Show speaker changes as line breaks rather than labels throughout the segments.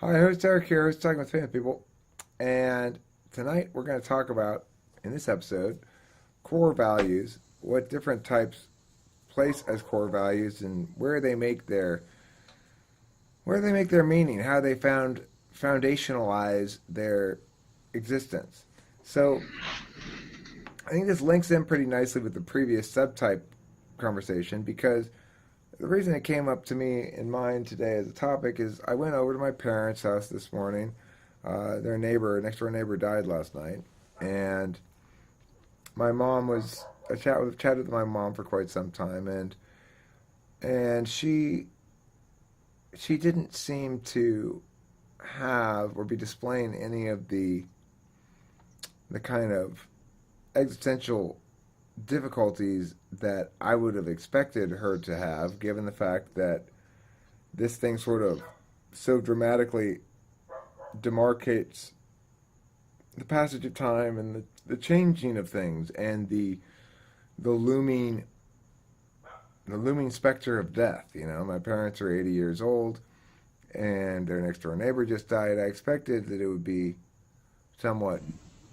Hi, host Eric here, host Talking with Famous People. And tonight we're going to talk about, in this episode, core values, what different types place as core values, and where they make their meaning, how they foundationalize their existence. So I think this links in pretty nicely with the previous subtype conversation because the reason it came up to me in mind today as a topic is I went over to my parents' house this morning. Their neighbor, next door neighbor, died last night, and my mom was chatted with my mom for quite some time, and she didn't seem to have or be displaying any of the kind of existential difficulties that I would have expected her to have, given the fact that this thing sort of so dramatically demarcates the passage of time and the changing of things and the looming specter of death. You know, my parents are 80 years old, and their next door neighbor just died. I expected that it would be somewhat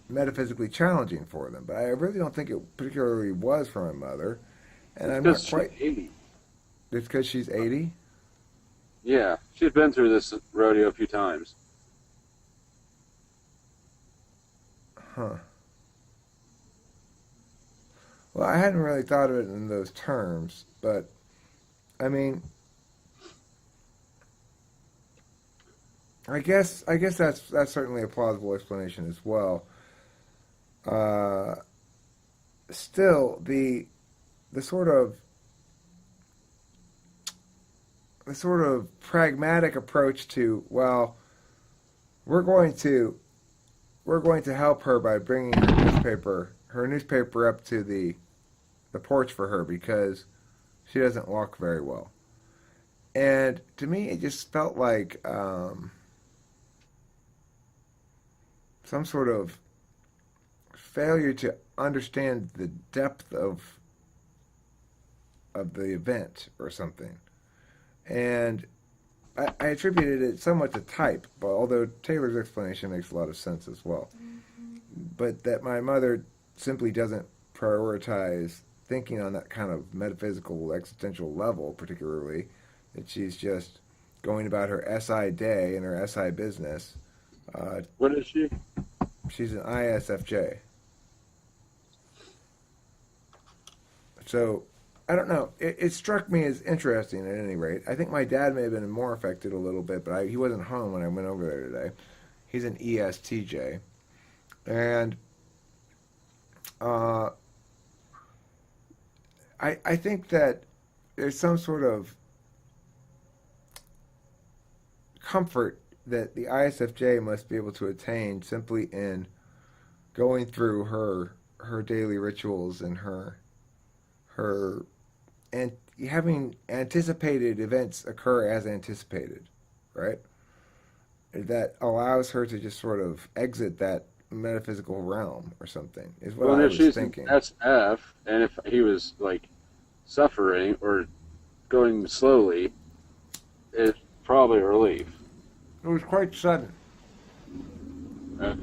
metaphysically challenging for them, but I really don't think it particularly was for my mother. And
It's
I'm
because
not
she's
quite.
80.
It's because she's 80.
Yeah, she's been through this rodeo a few times.
Huh. Well, I hadn't really thought of it in those terms, but I mean, I guess that's certainly a plausible explanation as well. Uh, Still, the sort of pragmatic approach to, well, we're going to we're going to help her by bringing her newspaper up to the porch for her because she doesn't walk very well. And to me, it just felt like some sort of failure to understand the depth of the event or something. And I attributed it somewhat to type, but although Taylor's explanation makes a lot of sense as well. But that my mother simply doesn't prioritize thinking on that kind of metaphysical, existential level, particularly, that she's just going about her SI day and her SI business. Uh,
What is she?
she's an ISFJ. So I don't know. It struck me as interesting at any rate. I think my dad may have been more affected a little bit, but he wasn't home when I went over there today. He's an ESTJ. And uh, I think that there's some sort of comfort that the ISFJ must be able to attain simply in going through her daily rituals and her and having anticipated events occur as anticipated, right? That allows her to just sort of exit that metaphysical realm or something is what
Well,
I
if
was
she's an
thinking.
SF, and if he was like suffering or going slowly, it's probably a relief.
It was quite sudden.
Okay.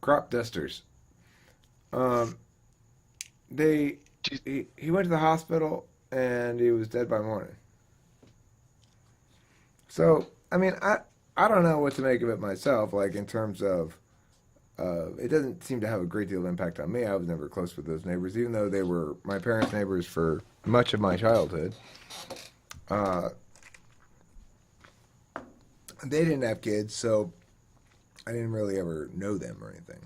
Crop dusters. Um, they he went to the hospital and he was dead by morning. So I mean I don't know what to make of it myself. Like in terms of it doesn't seem to have a great deal of impact on me. I was never close with those neighbors, even though they were my parents' neighbors for much of my childhood. Uh, they didn't have kids, so I didn't really ever know them or anything.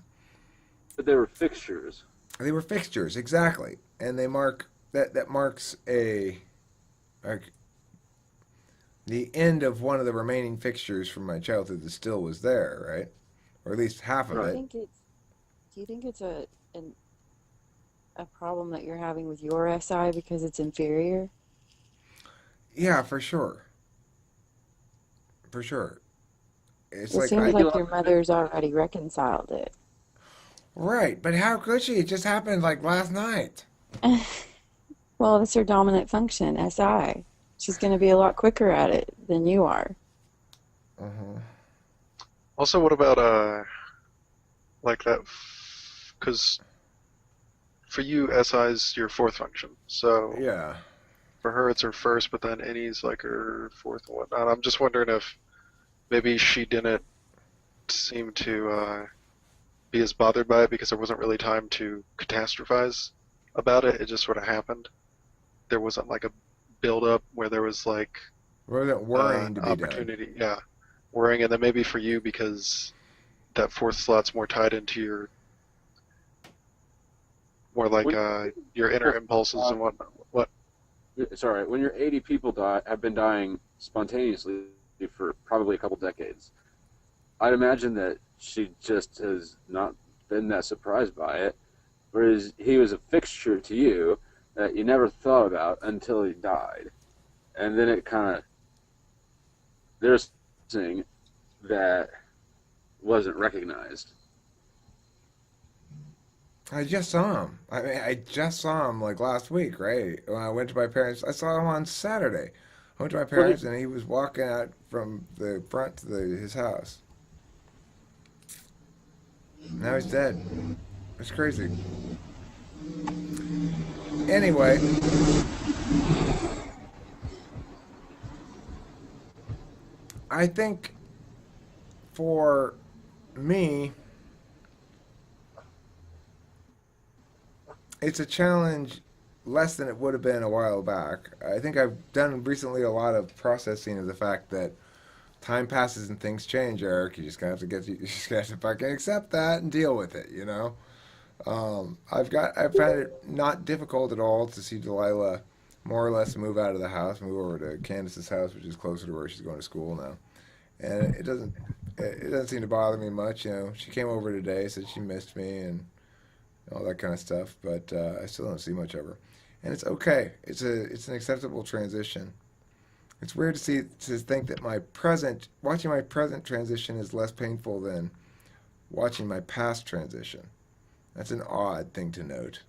But they were fixtures.
They were fixtures, exactly, and they mark that marks like the end of one of the remaining fixtures from my childhood that still was there, right? Or at least half
Do
of
you
Right.
it.
think it's do you think it's a problem that you're having with your SI because it's inferior?
Yeah, for sure, for sure. It's
It
like
seems
Think
I
you'll
like
have
your
to fix
mother's already reconciled it.
right, but how could she? It just happened like last night.
Well, that's her dominant function, SI. She's going to be a lot quicker at it than you are.
Uh-huh.
Also, what about like that? Because for you, SI is your fourth function. So
Yeah.
for her, it's her first, but then any's like her fourth and whatnot. I'm just wondering if maybe she didn't seem to be as bothered by it because there wasn't really time to catastrophize about it. It just sort of happened. There wasn't like a build up where there was like
Wasn't worrying to be done.
opportunity, yeah, worrying, and then maybe for you because that fourth slot's more tied into your more like
When,
your inner impulses
uh,
and whatnot. What?
sorry, when your 80 people have been dying spontaneously for probably a couple decades, I'd imagine that she just has not been that surprised by it, whereas he was a fixture to you that you never thought about until he died. And then it kind of, there's something that wasn't recognized.
I just saw him. I mean, I just saw him like last week, right? When I went to my parents, I saw him on Saturday. I went to my
Well,
parents, and he was walking out from the front to his house. Now he's dead. It's crazy. Anyway, I think for me, it's a challenge less than it would have been a while back. I think I've done recently a lot of processing of the fact that time passes and things change, Eric. You just gonna have to you just gonna have to fucking accept that and deal with it, you know. I found it not difficult at all to see Delilah more or less move out of the house, move over to Candace's house, which is closer to where she's going to school now, and it doesn't seem to bother me much. You know, she came over today, said she missed me and all that kind of stuff, but I still don't see much of her, and it's okay. It's an acceptable transition. It's weird to think that watching my present transition is less painful than watching my past transition. That's an odd thing to note.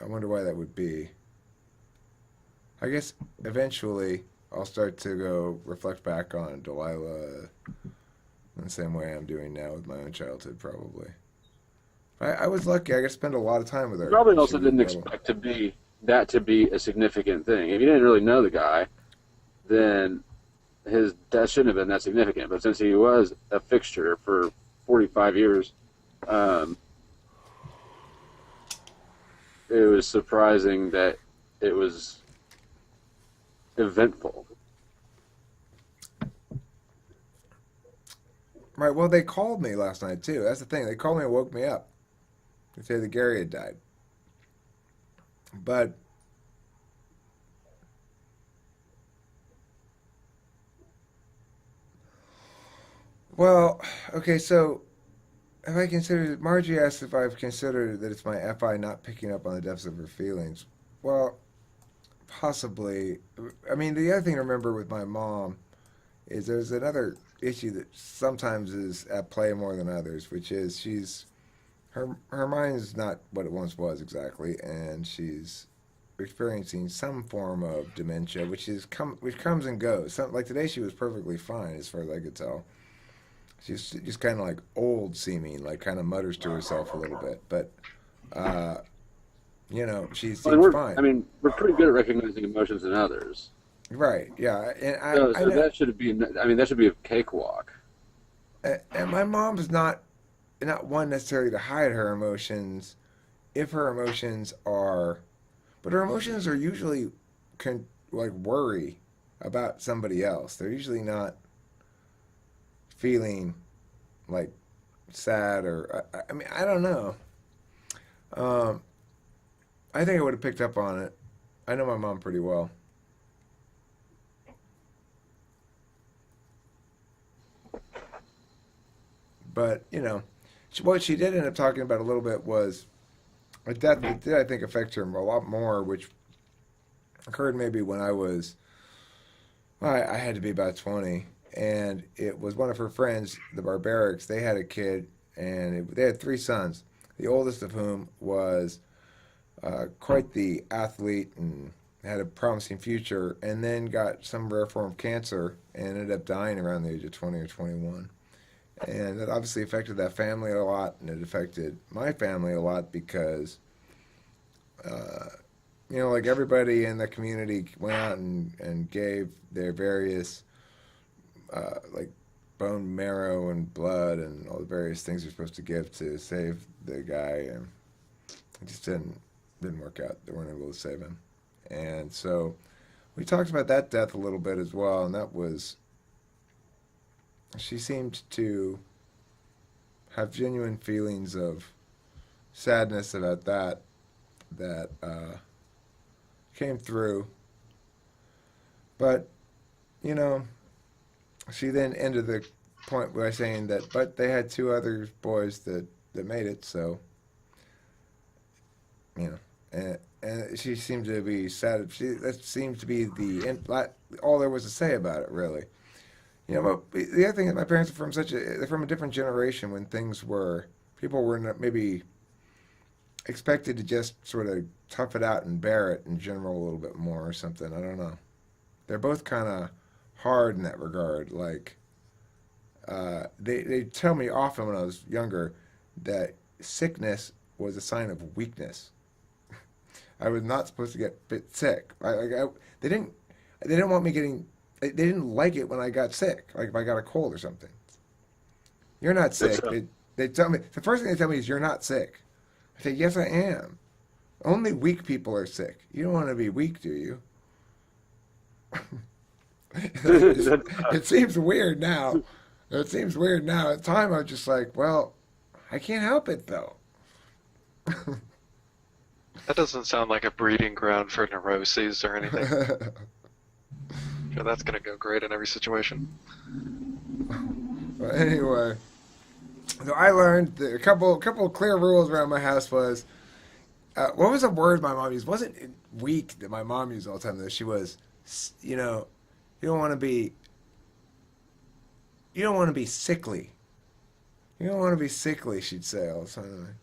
I wonder why that would be. I guess eventually I'll start to go reflect back on Delilah in the same way I'm doing now with my own childhood, probably. I was lucky. I got to spend a lot of time with
you
her.
probably
She
also
was
didn't
little.
expect to be a significant thing. If you didn't really know the guy, then his death shouldn't have been that significant. But since he was a fixture for 45 years, um, it was surprising that it was eventful.
Right. Well, they called me last night too. That's the thing. They called me and woke me up. They say that Gary had died. But well, okay. So have I considered? Margie asked if I've considered that it's my FI not picking up on the depths of her feelings. Well, possibly. I mean, the other thing to remember with my mom is there's another issue that sometimes is at play more than others, which is her mind is not what it once was exactly, and she's experiencing some form of dementia, which comes and goes. Like today, she was perfectly fine as far as I could tell. She's just kind of like old seeming, like kind of mutters to herself a little bit, but uh, she
Well,
seems fine.
we're pretty good at recognizing emotions in others.
Right? Yeah, and I
So
know,
that should be a cakewalk.
and my mom's not one necessarily to hide her emotions if her emotions are, but her emotions are usually like worry about somebody else. They're usually not feeling like sad or I mean I don't know. Um, I think I would have picked up on it. I know my mom pretty well, but what she did end up talking about a little bit was a death that did I think affect her a lot more, which occurred maybe when I had to be about 20, and it was one of her friends, the Barbarics. They had a kid, and they had three sons. The oldest of whom was quite the athlete and had a promising future, and then got some rare form of cancer and ended up dying around the age of 20 or 21. And that obviously affected that family a lot, and it affected my family a lot because, uh, like everybody in the community went out and gave their various, like bone marrow and blood and all the various things you're supposed to give to save the guy, and it just didn't work out. They weren't able to save him, and so we talked about that death a little bit as well. And that was, she seemed to have genuine feelings of sadness about that came through. But you know, she then ended the point by saying that, but they had two other boys that made it, so and she seemed to be sad. That seems to be all there was to say about it, really. But the other thing is, my parents are they're from a different generation when people were not maybe expected to just sort of tough it out and bear it in general a little bit more or something. I don't know. They're both kind of hard in that regard. Like, they tell me often when I was younger that sickness was a sign of weakness. I was not supposed to get bit sick. They didn't want me getting. They didn't like it when I got sick. Like if I got a cold or something. You're not sick. They tell me the first thing they tell me is you're not sick. I say yes, I am. Only weak people are sick. You don't want to be weak, do you? It seems weird now. It seems weird now. At the time, I was just like, well, I can't help it though.
That doesn't sound like a breeding ground for neuroses or anything. Sure, that's gonna go great in every situation.
But anyway, so I learned that a couple of clear rules around my house was, what was a word my mom used? Wasn't it weak that my mom used all the time? Though she was, you don't want to be, sickly. You don't want to be sickly, she'd say all the time.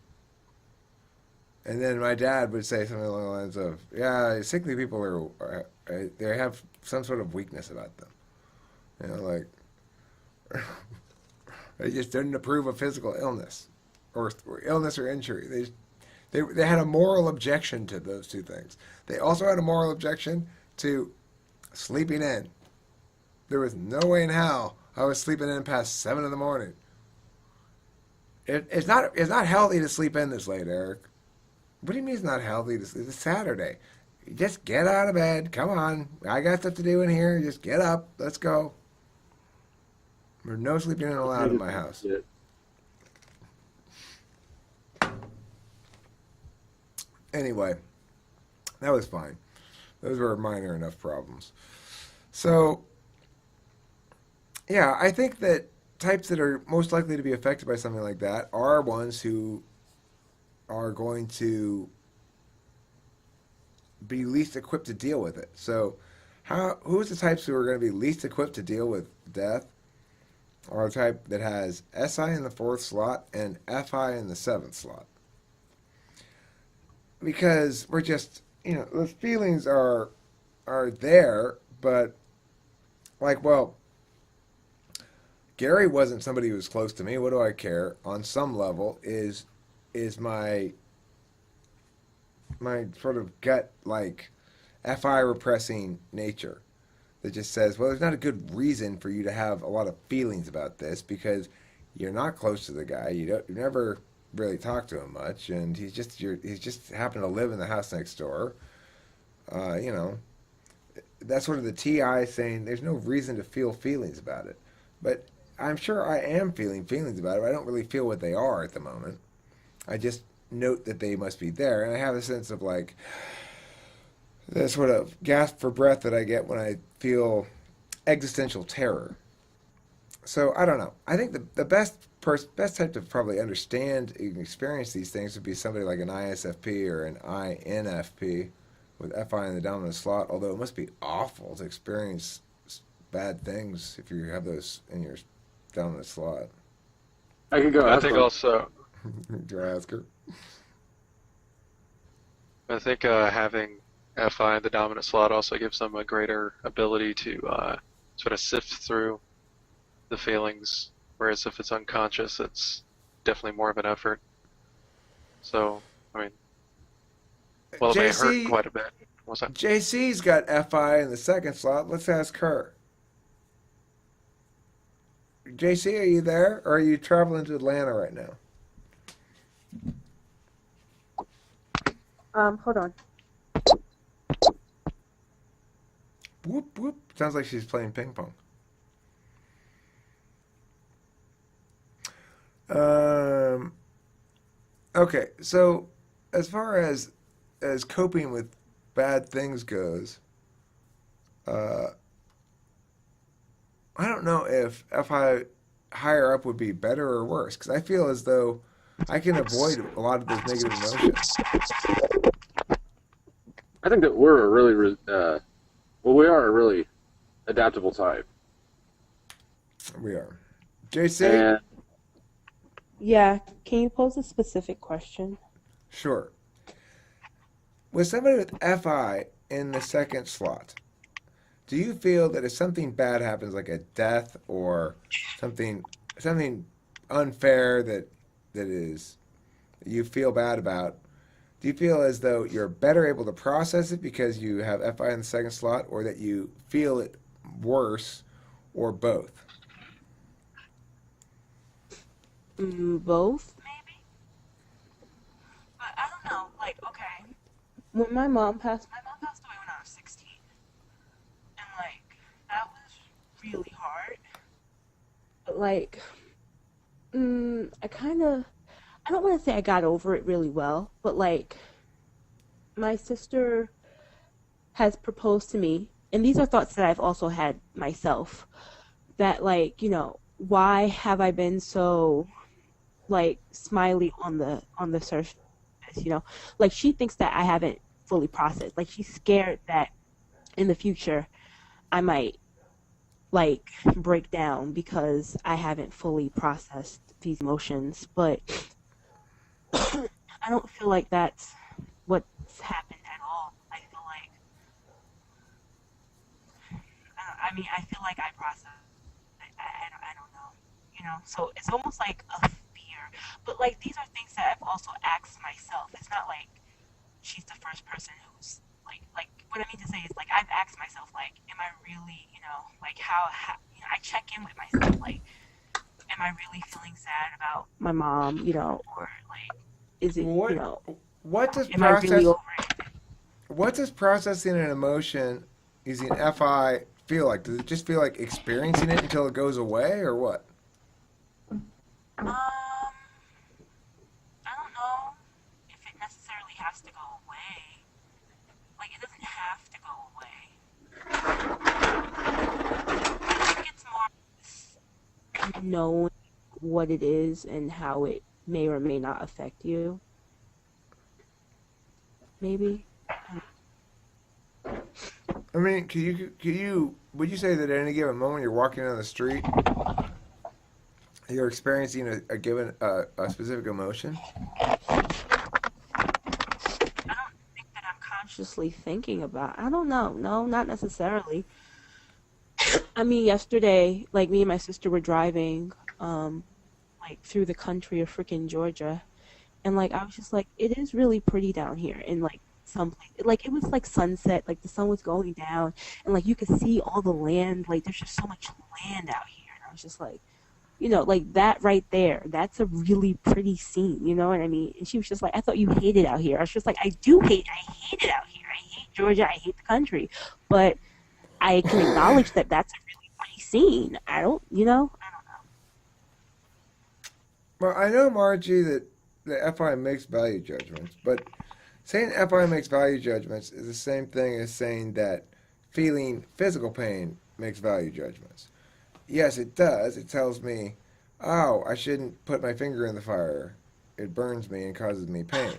And then my dad would say something along the lines of, "Yeah, sickly people they have some sort of weakness about them. Like they just didn't approve of physical illness, or illness or injury. They had a moral objection to those two things. They also had a moral objection to sleeping in. There was no way in hell I was sleeping in past 7 in the morning. It's not healthy to sleep in this late, Eric. What do you mean it's not healthy to sleep? It's Saturday. Just get out of bed. Come on. I got stuff to do in here. Just get up. Let's go. There's no sleeping in allowed in my house. Anyway, that was fine. Those were minor enough problems. So, yeah, I think that types that are most likely to be affected by something like that are ones who are going to be least equipped to deal with it. So, who's the types who are going to be least equipped to deal with death? Are a type that has SI in the 4th slot and FI in the 7th slot. Because we're just, those feelings are there, but well, Gary wasn't somebody who was close to me. What do I care? On some level, is my sort of gut FI repressing nature that just says, well, there's not a good reason for you to have a lot of feelings about this because you're not close to the guy. You never really talk to him much, and he's just happened to live in the house next door. That's sort of the TI saying there's no reason to feel feelings about it. But I'm sure I am feeling feelings about it, but I don't really feel what they are at the moment. I just note that they must be there, and I have a sense of the sort of gasp for breath that I get when I feel existential terror. So I don't know. I think the best type to probably understand and experience these things would be somebody like an ISFP or an INFP with FI in the dominant slot, although it must be awful to experience bad things if you have those in your dominant slot.
I could go.
I think also.
Do I ask her?
I think having FI in the dominant slot also gives them a greater ability to sort of sift through the feelings, whereas if it's unconscious, it's definitely more of an effort. So, I mean, well, it may hurt
JC
quite a bit. What's that?
JC's got FI in the second slot. Let's ask her. JC, are you there, or are you traveling to Atlanta right now?
Hold on.
Whoop whoop. Sounds like she's playing ping pong. Um. Okay, so as far as coping with bad things goes, uh, I don't know if FI higher up would be better or worse because I feel as though I can avoid a lot of those negative emotions.
I think that we're a really, well, we are a really adaptable type.
We are. JC,
And
Yeah, can you pose a specific question?
sure. With somebody with FI in the second slot, do you feel that if something bad happens, like a death or something unfair that you feel bad about, do you feel as though you're better able to process it because you have FI in the second slot, or that you feel it worse, or both?
Both, maybe. But I don't know. Like, okay, when my mom passed away when I was 16, and like that was really hard. But like, I don't want to say I got over it really well, but like, my sister has proposed to me, and these are thoughts that I've also had myself. That like, why have I been so like smiley on the surface, like she thinks that I haven't fully processed. Like she's scared that in the future I might like break down because I haven't fully processed these emotions. But I don't feel like that's what's happened at all. I feel like I feel like I processed. I don't know, So it's almost like a fear. But like these are things that I've also asked myself. It's not like she's the first person who's like what I mean to say is like I've asked myself like, am I really, like how I check in with myself like, am I really feeling sad about my mom, or like is it,
What does
am I really over it?
what does processing an emotion using FI feel like? Does it just feel like experiencing it until it goes away, or what?
I don't know if it necessarily has to go away. Like it doesn't have to go away. I think it's more knowing what it is and how it may or may not affect you. Maybe.
I mean, would you say that at any given moment you're walking down the street, you're experiencing a given a specific emotion?
I don't think that I'm consciously thinking about. I don't know. No, not necessarily. I mean, yesterday, like me and my sister were driving, like through the country of freaking Georgia, and like I was just like, it is really pretty down here, and like some like it was like sunset, like the sun was going down, and like you could see all the land, like there's just so much land out here, and I was just like, like that right there, that's a really pretty scene, you know what I mean? And she was just like, I thought you hated out here. I was just like, I hate it out here. I hate Georgia. I hate the country, but I can acknowledge that that's a really pretty scene. I don't know.
Well, I know, Margie, that the FI makes value judgments, but saying FI makes value judgments is the same thing as saying that feeling physical pain makes value judgments. Yes, it does. It tells me, oh, I shouldn't put my finger in the fire. It burns me and causes me pain.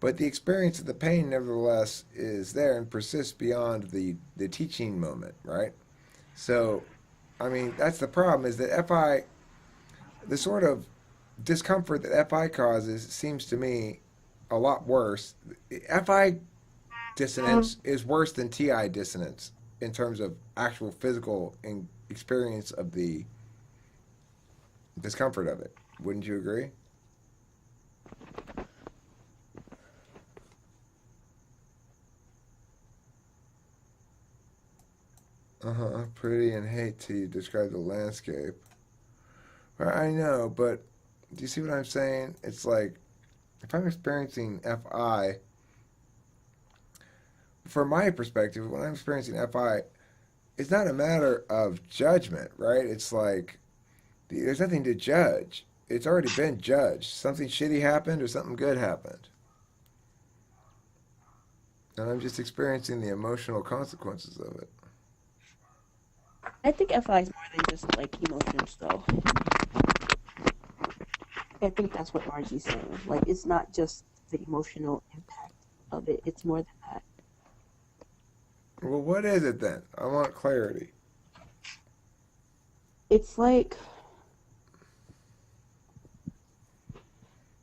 But the experience of the pain, nevertheless, is there and persists beyond the teaching moment, right? So, I mean, that's the problem, is that the sort of discomfort that FI causes seems to me a lot worse. FI dissonance is worse than TI dissonance in terms of actual physical experience of the discomfort of it. Wouldn't you agree? Pretty and hate to describe the landscape. Well, I know, but do you see what I'm saying? It's like if I'm experiencing FI, from my perspective, when I'm experiencing FI, it's not a matter of judgment, right? It's like there's nothing to judge. It's already been judged. Something shitty happened or something good happened. And I'm just experiencing the emotional consequences of it.
I think FI is more than just like emotions, though. I think that's what Margie's saying. Like, it's not just the emotional impact of it. It's more than that.
Well, what is it then? I want clarity.
It's like,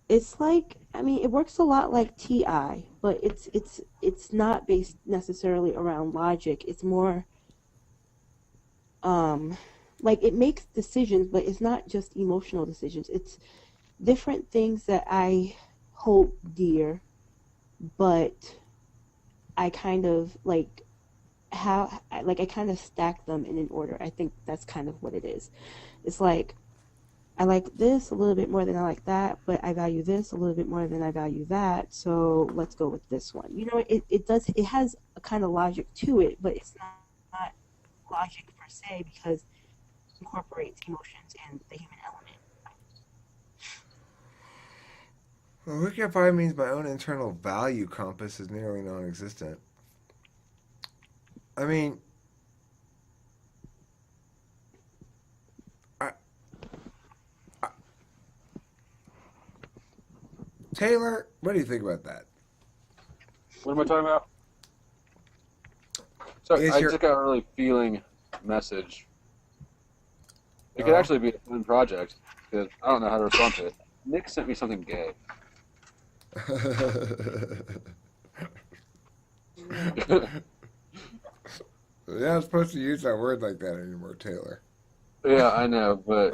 I mean, it works a lot like TI, but it's not based necessarily around logic. It's more, like it makes decisions, but it's not just emotional decisions. It's different things that I hold dear, but I kind of like I kind of stack them in an order. I think that's kind of what it is. It's like I like this a little bit more than I like that, but I value this a little bit more than I value that. So let's go with this one. You know, it has a kind of logic to it, but it's not logic per se because it incorporates emotions and the human element.
Well, look if I means my own internal value compass is nearly non-existent. I mean, Taylor, what do you think about that?
What am I talking about? So I just got a really feeling message. It could actually be a fun project because I don't know how to respond to it. Nick sent me something gay.
You're not supposed to use that word like that anymore, Taylor.
Yeah, I know, but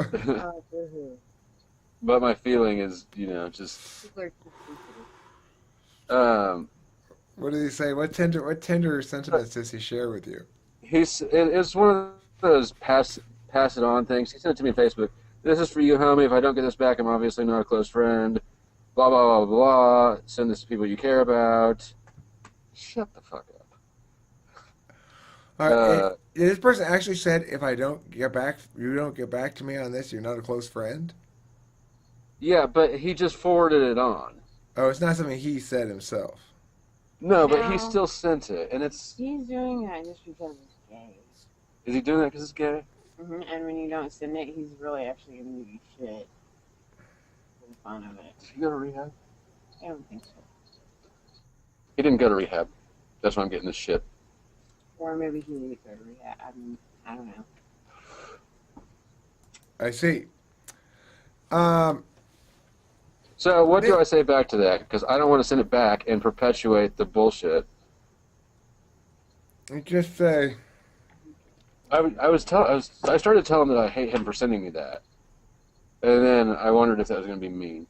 but my feeling is, you know, just
what did he say? What tender sentiments does he share with you?
It's one of those pass it on things. He sent it to me on Facebook. This is for you, homie. If I don't get this back, I'm obviously not a close friend. Blah blah blah blah. Send this to people you care about. Shut the fuck up.
All right, this person actually said, "If I don't get back, you don't get back to me on this, you're not a close friend."
Yeah, but he just forwarded it on.
Oh, it's not something he said himself.
No, but he still sent it, and it's.
He's doing that just because it's gay.
Is he doing that because it's gay?
And when you don't send it, he's really actually giving you shit for the fun of it.
Did he go to rehab?
I don't think so.
He didn't go to rehab. That's why I'm getting this shit.
Or maybe he didn't go to rehab. I don't know.
I see.
So what do I say back to that? Because I don't want to send it back and perpetuate the bullshit.
You just say.
I started telling him that I hate him for sending me that, and then I wondered if that was going to be mean.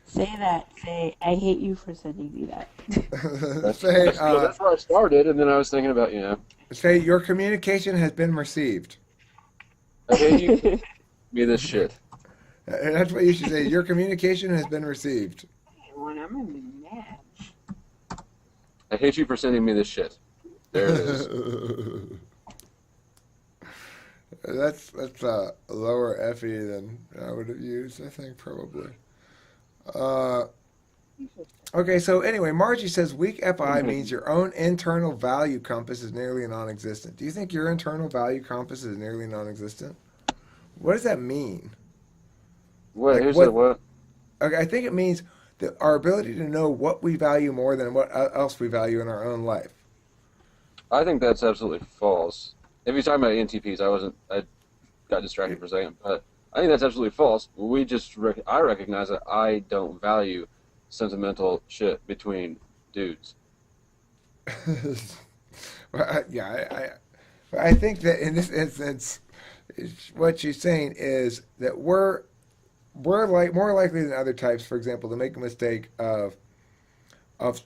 Say that. Say, I hate you for sending me that.
That's where I started, and then I was thinking about, you know.
Say, your communication has been received.
I hate you for me this shit.
That's what you should say. Your communication has been received.
When I'm in the match.
I hate you for sending me this shit. There it is.
That's a lower FE than I would have used, I think, probably. Okay, so anyway, Margie says weak FI means your own internal value compass is nearly non-existent. Do you think your internal value compass is nearly non-existent? What does that mean?
What?
Like,
Who said what?
Okay, I think it means that our ability to know what we value more than what else we value in our own life.
I think that's absolutely false. If you're talking about ENTPs, I got distracted for a second, but I think that's absolutely false. I recognize that I don't value sentimental shit between dudes.
Well, I think that in this instance, what you're saying is that we're like more likely than other types, for example, to make a mistake of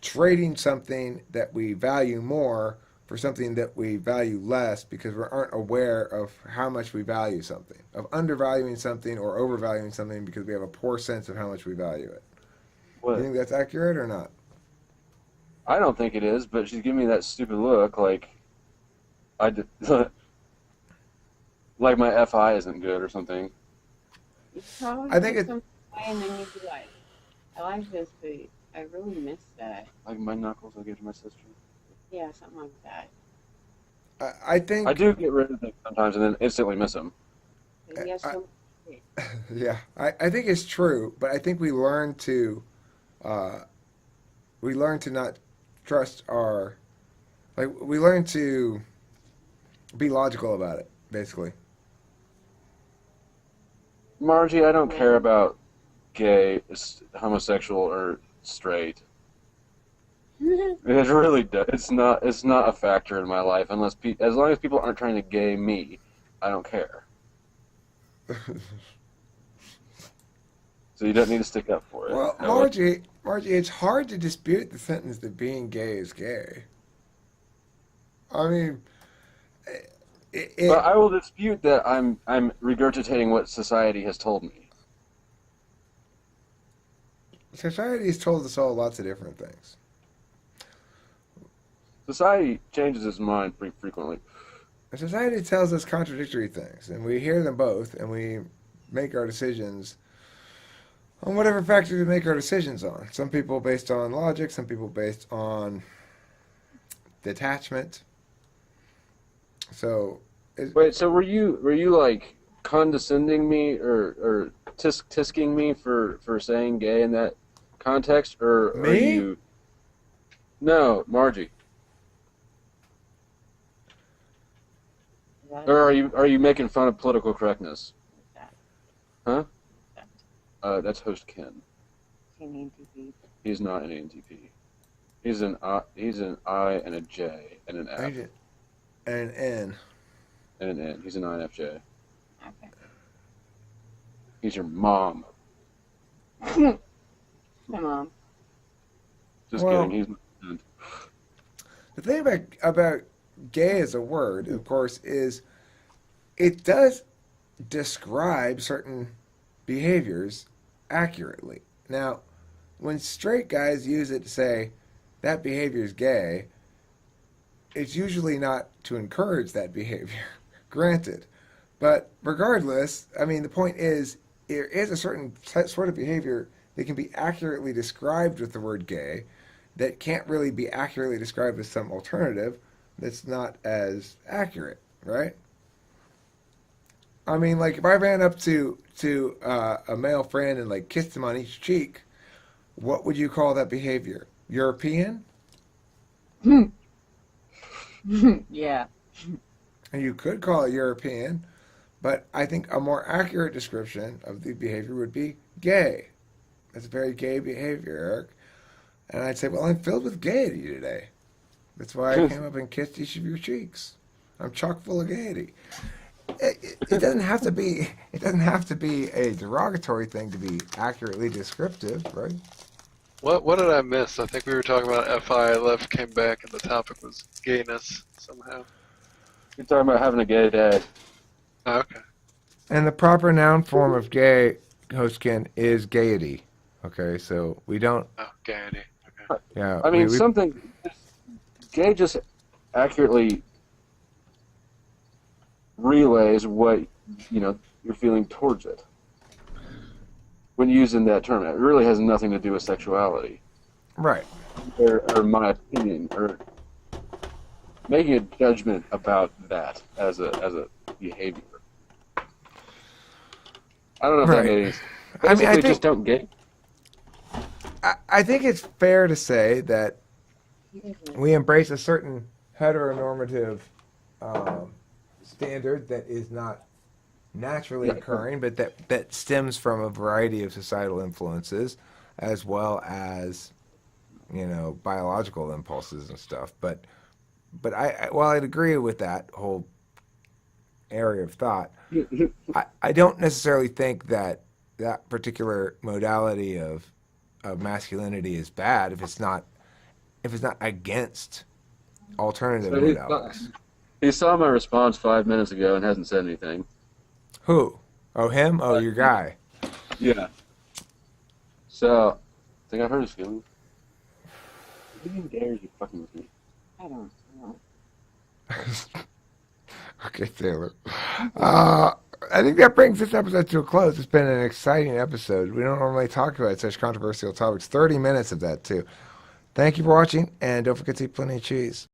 trading something that we value more for something that we value less because we aren't aware of how much we value something, of undervaluing something or overvaluing something because we have a poor sense of how much we value it. Do you
What?
think that's accurate or not?
I don't think it is, but she's giving me that stupid look like I did, like my FI isn't good or something.
You probably
I think
do
it.
something and then you'd be like, I like this, but I really miss that.
Like my knuckles I give to my sister.
Yeah, something like that.
I
I
think.
do get rid of things sometimes and then instantly miss them.
But he has
I,
so much shit.
yeah, I think it's true, but I think uh, we learn to not trust our like we learn to be logical about it, basically.
Margie, I don't care
Yeah.
about gay, homosexual, or straight. It really does. It's not a factor in my life as long as people aren't trying to gay me, I don't care. So you don't need to stick up for it.
Well,
However,
Margie, it's hard to dispute the sentence that being gay is gay. I mean,
but I will dispute that I'm regurgitating what society has told me.
society has told us all lots of different things.
Society changes its mind pretty frequently.
And society tells us contradictory things, and we hear them both, and we make our decisions on whatever factors we make our decisions on. Some people based on logic, some people based on detachment. So,
Wait, so were you like condescending me or tisking me for saying gay in that context, or are
me?
you? No, Margie.
Is that
Or are you making fun of political correctness?
that?
Huh?
That.
That's host Ken.
TNTP.
He's not an ENTP. He's an I and a J and an F
Agent and an N.
and an N. He's an INFJ.
Okay.
He's your mom.
My mom.
Just
Well,
kidding. He's my friend.
the thing about gay as a word, of course, is it does describe certain behaviors accurately. Now, when straight guys use it to say that behavior is gay, it's usually not to encourage that behavior, granted. But regardless, I mean, the point is, there is a certain sort of behavior that can be accurately described with the word gay that can't really be accurately described with some alternative that's not as accurate, right? I mean, like if I ran up to a male friend and like kissed him on each cheek, what would you call that behavior? European?
Yeah.
And you could call it European, but I think a more accurate description of the behavior would be gay. That's a very gay behavior, Eric. And I'd say, well, I'm filled with gaiety today. That's why I came up and kissed each of your cheeks. I'm chock full of gaiety. It doesn't have to be. It doesn't have to be a derogatory thing to be accurately descriptive, right?
What did I miss? I think we were talking about FI. I left, came back, and the topic was gayness somehow.
You're talking about having a gay day.
Oh, okay.
And the proper noun form of gay, hostkin, is gaiety. Okay, so we don't.
Oh, gaiety. Okay.
Yeah,
I mean,
we
something gay just accurately relays what you're feeling towards it when using that term. It really has nothing to do with sexuality,
right.
or my opinion, or making a judgment about that as a behavior. I don't know if that
Right.
made any sense.
I mean,
Basically, just don't gay.
I think it's fair to say that
He doesn't.
we embrace a certain heteronormative standard that is not naturally
Yeah.
occurring, but that stems from a variety of societal influences. as well as, biological impulses and stuff. But while I'd agree with that whole area of thought, I don't necessarily think that that particular modality of masculinity is bad if it's not against alternative
So
modalities.
he saw my response 5 minutes ago and hasn't said anything.
Who? Oh, him? Oh, your guy.
Yeah. So, I think I've heard his feelings. Who even dares you fucking with me?
I don't know.
Okay, Taylor. I think that brings this episode to a close. It's been an exciting episode. We don't normally talk about such controversial topics. 30 minutes of that, too. Thank you for watching, and don't forget to eat plenty of cheese.